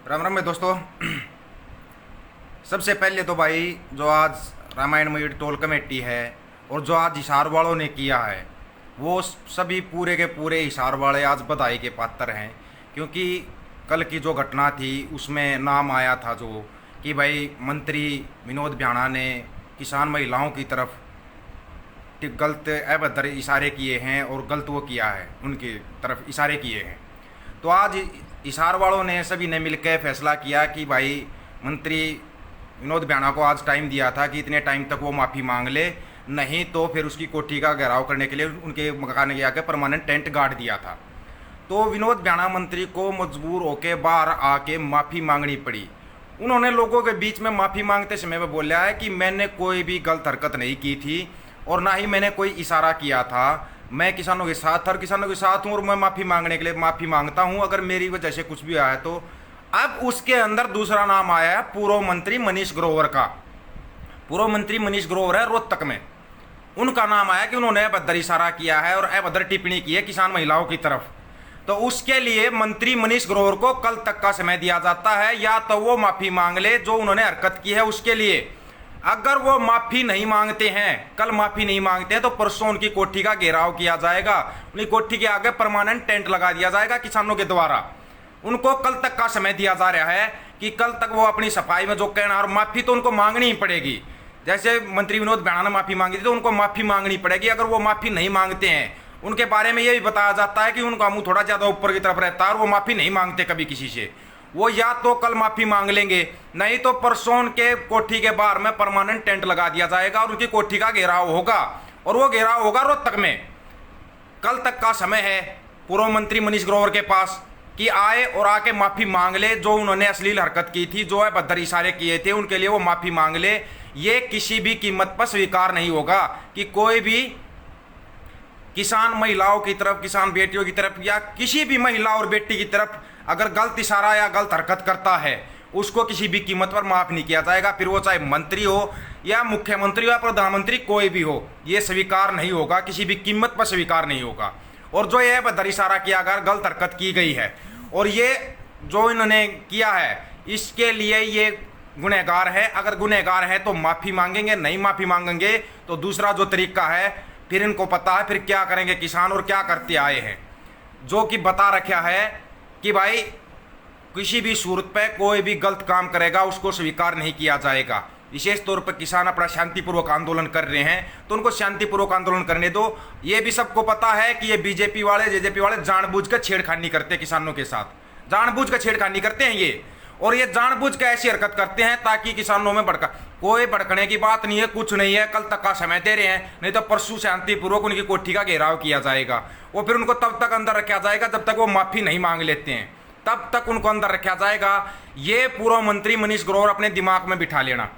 राम राम में दोस्तों। सबसे पहले तो भाई जो आज रामायण टोल कमेटी है और जो आज हिसार वालों ने किया है वो सभी पूरे के पूरे हिसार वाले आज बधाई के पात्र हैं। क्योंकि कल की जो घटना थी उसमें नाम आया था जो कि भाई मंत्री विनोद भ्याणा ने किसान महिलाओं की तरफ गलत अभद्र इशारे किए हैं और गलत वो किया है, उनकी तरफ इशारे किए हैं। तो आज हिसार वालों ने सभी ने मिलकर फैसला किया कि भाई मंत्री विनोद भ्याणा को आज टाइम दिया था कि इतने टाइम तक वो माफ़ी मांग ले, नहीं तो फिर उसकी कोठी का घेराव करने के लिए उनके मकान के आगे परमानेंट टेंट गाड़ दिया था। तो विनोद भ्याणा मंत्री को मजबूर होकर बाहर आके माफ़ी मांगनी पड़ी। उन्होंने लोगों के बीच में माफ़ी मांगते समय में बोला है कि मैंने कोई भी गलत हरकत नहीं की थी और ना ही मैंने कोई इशारा किया था। मैं किसानों के साथ और किसानों के साथ हूँ और मैं माफ़ी मांगने के लिए माफ़ी मांगता हूँ अगर मेरी वजह से कुछ भी आया तो। अब उसके अंदर दूसरा नाम आया है पूर्व मंत्री मनीष ग्रोवर का। पूर्व मंत्री मनीष ग्रोवर है रोहतक में, उनका नाम आया कि उन्होंने अभद्र इशारा किया है और अभद्र टिप्पणी की है किसान महिलाओं की तरफ। तो उसके लिए मंत्री मनीष ग्रोवर को कल तक का समय दिया जाता है, या तो वो माफ़ी मांग ले जो उन्होंने हरकत की है उसके लिए। अगर वो माफ़ी नहीं मांगते हैं, कल माफ़ी नहीं मांगते हैं, तो परसों उनकी कोठी का घेराव किया जाएगा, उनकी कोठी के आगे परमानेंट टेंट लगा दिया जाएगा किसानों के द्वारा। उनको कल तक का समय दिया जा रहा है कि कल तक वो अपनी सफाई में जो कहना, और माफ़ी तो उनको मांगनी ही पड़ेगी। जैसे मंत्री विनोद भ्याणा ने माफ़ी मांगी थी तो उनको माफ़ी मांगनी पड़ेगी। अगर वो माफ़ी नहीं मांगते हैं, उनके बारे में ये भी बताया जाता है कि उनका मुंह थोड़ा ज़्यादा ऊपर की तरफ रहता है और वो माफ़ी नहीं मांगते कभी किसी से। वो या तो कल माफ़ी मांग लेंगे, नहीं तो परसों के कोठी के बाहर में परमानेंट टेंट लगा दिया जाएगा और उनकी कोठी का घेराव होगा, और वो घेराव होगा रोहतक में। कल तक का समय है पूर्व मंत्री मनीष ग्रोवर के पास कि आए और आके माफ़ी मांग ले। जो उन्होंने अश्लील हरकत की थी, जो अभद्र इशारे किए थे, उनके लिए वो माफ़ी मांग ले। ये किसी भी कीमत पर स्वीकार नहीं होगा कि कोई भी किसान महिलाओं की तरफ, किसान बेटियों की तरफ, या किसी भी महिला और बेटी की तरफ अगर गलत इशारा या गलत हरकत करता है उसको किसी भी कीमत पर माफ़ नहीं किया जाएगा। फिर वो चाहे मंत्री हो या मुख्यमंत्री हो या प्रधानमंत्री, कोई भी हो, ये स्वीकार नहीं होगा, किसी भी कीमत पर स्वीकार नहीं होगा। और जो ये अभद्र इशारा किया अगर गलत हरकत की गई है और ये जो इन्होंने किया है, इसके लिए ये गुनहगार है। अगर गुनहगार है तो माफ़ी मांगेंगे, नहीं माफ़ी मांगेंगे तो दूसरा जो तरीका है, फिर इनको पता है फिर क्या करेंगे किसान और क्या करते आए हैं, जो कि बता रखा है कि भाई किसी भी सूरत पे कोई भी गलत काम करेगा उसको स्वीकार नहीं किया जाएगा। विशेष तौर पर किसान अपना शांतिपूर्वक आंदोलन कर रहे हैं तो उनको शांतिपूर्वक आंदोलन करने दो। ये भी सबको पता है कि ये बीजेपी वाले, जेजेपी वाले जानबूझकर छेड़खानी करते हैं किसानों के साथ, जानबूझकर छेड़खानी करते हैं ये, और ये जानबूझ के ऐसी हरकत करते हैं ताकि किसानों में भड़का। कोई भड़कने की बात नहीं है, कुछ नहीं है, कल तक का समय दे रहे हैं, नहीं तो परसों शांतिपूर्वक उनकी कोठी का घेराव किया जाएगा। और फिर उनको तब तक अंदर रखा जाएगा जब तक वो माफ़ी नहीं मांग लेते हैं, तब तक उनको अंदर रखा जाएगा। ये पूर्व मंत्री मनीष ग्रोवर अपने दिमाग में बिठा लेना,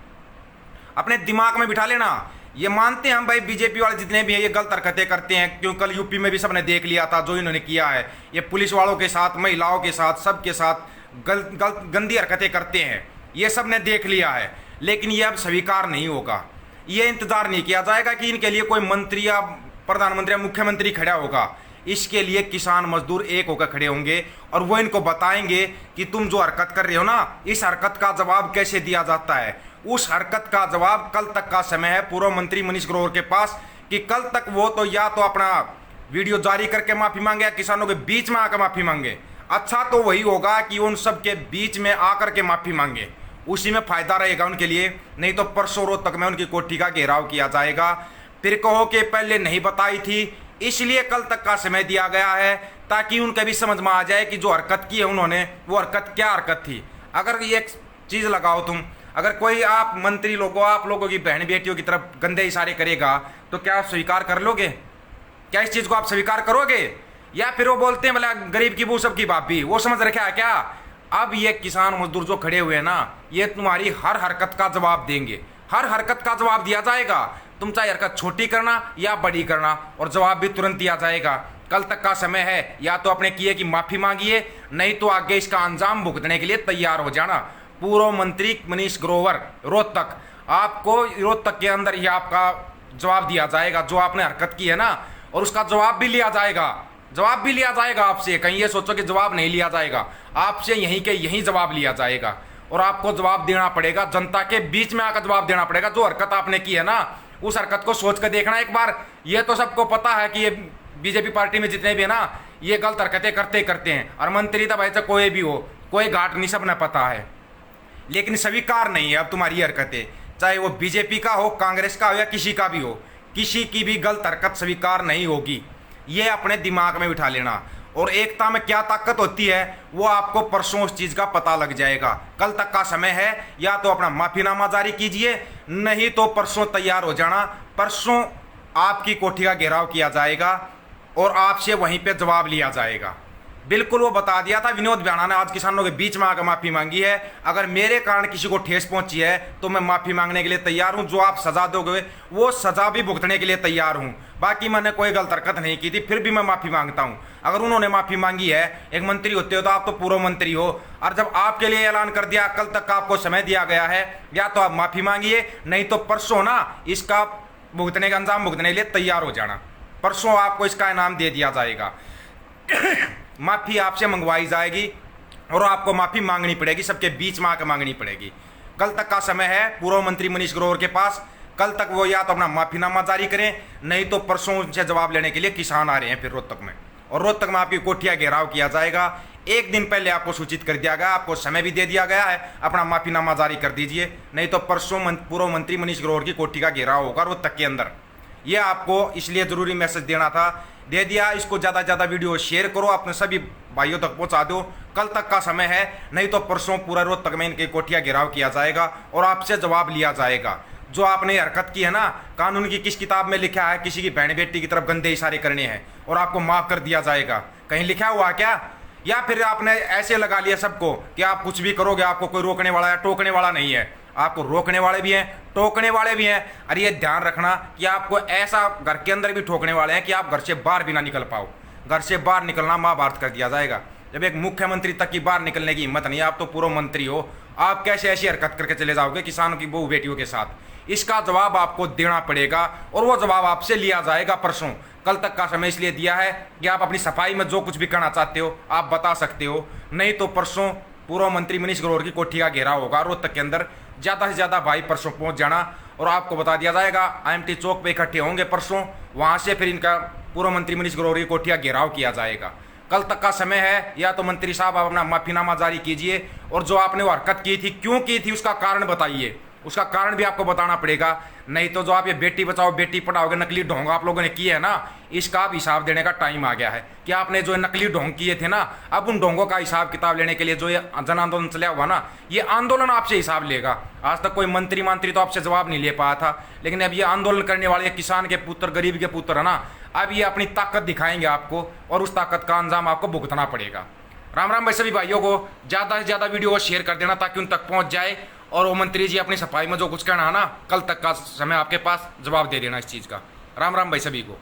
अपने दिमाग में बिठा लेना। ये मानते हैं हम भाई बीजेपी वाले जितने भी हैं ये गलत हरकतें करते हैं, क्योंकि कल यूपी में भी सबने देख लिया था जो इन्होंने किया है। ये पुलिस वालों के साथ, महिलाओं के साथ, सबके साथ गंदी हरकतें करते हैं, ये सब ने देख लिया है। लेकिन ये अब स्वीकार नहीं होगा, ये इंतजार नहीं किया जाएगा कि इनके लिए कोई मंत्री या प्रधानमंत्री या मुख्यमंत्री खड़ा होगा। इसके लिए किसान मजदूर एक होकर खड़े होंगे और वो इनको बताएंगे कि तुम जो हरकत कर रहे हो ना, इस हरकत का जवाब कैसे दिया जाता है। उस हरकत का जवाब कल तक का समय है पूर्व मंत्री मनीष ग्रोवर के पास कि कल तक वो तो या तो अपना वीडियो जारी करके माफ़ी मांगे या किसानों के बीच में आकर माफ़ी मांगे। अच्छा तो वही होगा कि उन सब के बीच में आकर के माफ़ी मांगे, उसी में फ़ायदा रहेगा उनके लिए। नहीं तो परसों रोहतक में उनकी कोठी का घेराव किया जाएगा। फिर कहो कि पहले नहीं बताई थी, इसलिए कल तक का समय दिया गया है ताकि उनके भी समझ में आ जाए कि जो हरकत की है उन्होंने, वो हरकत क्या हरकत थी। अगर ये एक चीज़ लगाओ तुम, अगर कोई आप मंत्री लोगों, आप लोगों की बहन बेटियों की तरफ गंदे इशारे करेगा तो क्या आप स्वीकार कर लोगे? क्या इस चीज़ को आप स्वीकार करोगे? या फिर वो बोलते हैं भला गरीब की बू सबकी भाभी, वो समझ रखा है क्या? अब ये किसान मजदूर जो खड़े हुए हैं ना, ये तुम्हारी हर हरकत का जवाब देंगे, हर हरकत का जवाब दिया जाएगा। तुम चाहे हरकत छोटी करना या बड़ी करना, और जवाब भी तुरंत दिया जाएगा। कल तक का समय है, या तो अपने किए की माफ़ी मांगिए, नहीं तो आगे इसका अंजाम भुगतने के लिए तैयार हो जाना। पूर्व मंत्री मनीष ग्रोवर रोहतक, आपको रोहतक के अंदर ही आपका जवाब दिया जाएगा जो आपने हरकत की है ना, और उसका जवाब भी लिया जाएगा। जवाब भी लिया जाएगा आपसे। कहीं ये सोचो कि जवाब नहीं लिया जाएगा, आपसे यहीं के यहीं जवाब लिया जाएगा और आपको जवाब देना पड़ेगा। जनता के बीच में आकर जवाब देना पड़ेगा। जो हरकत आपने की है ना, उस हरकत को सोच कर देखना एक बार। ये तो सबको पता है कि ये बीजेपी पार्टी में जितने भी है ना, ये गलत हरकतें करते ही करते हैं। और मंत्री तो भाई चाहे कोई भी हो, कोई घाट नहीं, सब न पता है, लेकिन स्वीकार नहीं है अब तुम्हारी हरकतें। चाहे वो बीजेपी का हो, कांग्रेस का हो या किसी का भी हो, किसी की भी गलत हरकत स्वीकार नहीं होगी। ये अपने दिमाग में बिठा लेना। और एकता में क्या ताकत होती है वो आपको परसों उस चीज़ का पता लग जाएगा। कल तक का समय है, या तो अपना माफीनामा जारी कीजिए, नहीं तो परसों तैयार हो जाना। परसों आपकी कोठी का घेराव किया जाएगा और आपसे वहीं पे जवाब लिया जाएगा। बिल्कुल वो बता दिया था विनोद बिहाना ने, आज किसानों के बीच में आकर माफ़ी मांगी है। अगर मेरे कारण किसी को ठेस पहुंची है तो मैं माफ़ी मांगने के लिए तैयार हूं। जो आप सज़ा दोगे वो सज़ा भी भुगतने के लिए तैयार हूं। बाकी मैंने कोई गलत हरकत नहीं की थी, फिर भी मैं माफ़ी मांगता हूं। अगर उन्होंने माफ़ी मांगी है, एक मंत्री होते हो तो आप तो पूर्व मंत्री हो, और जब आपके लिए ऐलान कर दिया, कल तक का आपको समय दिया गया है, या तो आप माफ़ी मांगिए, नहीं तो परसों ना इसका भुगतने का अंजाम भुगतने के लिए तैयार हो जाना। परसों आपको इसका इनाम दे दिया जाएगा। माफ़ी आपसे मंगवाई जाएगी और आपको माफ़ी मांगनी पड़ेगी, सबके बीच में आकर मांगनी पड़ेगी। कल तक का समय है पूर्व मंत्री मनीष ग्रोवर के पास। कल तक वो या तो अपना माफ़ीनामा जारी करें, नहीं तो परसों उनसे जवाब लेने के लिए किसान आ रहे हैं फिर रोहतक में, और रोहतक में आपकी कोठियाँ घेराव किया जाएगा। एक दिन पहले आपको सूचित कर दिया गया, आपको समय भी दे दिया गया है, अपना माफ़ीनामा जारी कर दीजिए, नहीं तो परसों पूर्व मंत्री मनीष ग्रोवर की कोठी का घेराव होगा रोहतक के अंदर। ये आपको इसलिए ज़रूरी मैसेज देना था, दे दिया। इसको ज़्यादा से ज़्यादा वीडियो शेयर करो, अपने सभी भाइयों तक पहुंचा दो। कल तक का समय है, नहीं तो परसों पूरा रोहतक में इनकी कोठियाँ घेराव किया जाएगा और आपसे जवाब लिया जाएगा। जो आपने हरकत की है ना, कानून की किस किताब में लिखा है किसी की बहन बेटी की तरफ गंदे इशारे करने हैं और आपको माफ़ कर दिया जाएगा? कहीं लिखा हुआ क्या? या फिर आपने ऐसे लगा लिया सबको कि आप कुछ भी करोगे, आपको कोई रोकने वाला या टोकने वाला नहीं है? आपको रोकने वाले भी हैं, टोकने वाले भी हैं। और ये ध्यान रखना कि आपको ऐसा घर के अंदर भी ठोकने वाले हैं कि आप घर से बाहर भी ना निकल पाओ। घर से बाहर निकलना महाभारत कर दिया जाएगा। जब एक मुख्यमंत्री तक की बाहर निकलने की हिम्मत नहीं है, आप तो पूर्व मंत्री हो, आप कैसे ऐसी हरकत करके चले जाओगे किसानों की बहू बेटियों के साथ? इसका जवाब आपको देना पड़ेगा और वो जवाब आपसे लिया जाएगा परसों। कल तक का समय इसलिए दिया है कि आप अपनी सफाई में जो कुछ भी करना चाहते हो आप बता सकते हो, नहीं तो परसों पूर्व मंत्री मनीष ग्रोवर की कोठी का घेराव होगा रोहतक के अंदर। ज़्यादा से ज़्यादा भाई परसों पहुंच जाना और आपको बता दिया जाएगा। IMT चौक पे इकट्ठे होंगे परसों, वहां से फिर इनका पूर्व मंत्री मनीष ग्रोवर की कोठिया घेराव किया जाएगा। कल तक का समय है, या तो मंत्री साहब आप अपना माफीनामा जारी कीजिए और जो आपने वो हरकत की थी क्यों की थी उसका कारण बताइए, उसका कारण भी आपको बताना पड़ेगा। नहीं तो जो आप ये बेटी बचाओ बेटी पढ़ाओ के नकली ढोंग आप लोगों ने किए है ना, इसका अब हिसाब देने का टाइम आ गया है कि आपने जो नकली ढोंग किए थे ना, अब उन ढोंगों का हिसाब किताब लेने के लिए जो ये जन आंदोलन चला हुआ ना, ये आंदोलन आपसे हिसाब लेगा। आज तक कोई मंत्री तो आपसे जवाब नहीं ले पाया था, लेकिन अब ये आंदोलन करने वाले किसान के पुत्र, गरीब के पुत्र है ना, अब ये अपनी ताकत दिखाएंगे आपको और उस ताकत का अंजाम आपको भुगतना पड़ेगा। राम राम भाई सभी भाइयों को, ज़्यादा से ज़्यादा वीडियो को शेयर कर देना ताकि उन तक पहुंच जाए। और वो मंत्री जी अपनी सफाई में जो कुछ कहना है ना, कल तक का समय आपके पास जवाब दे देना इस चीज़ का। राम राम भाई सभी को।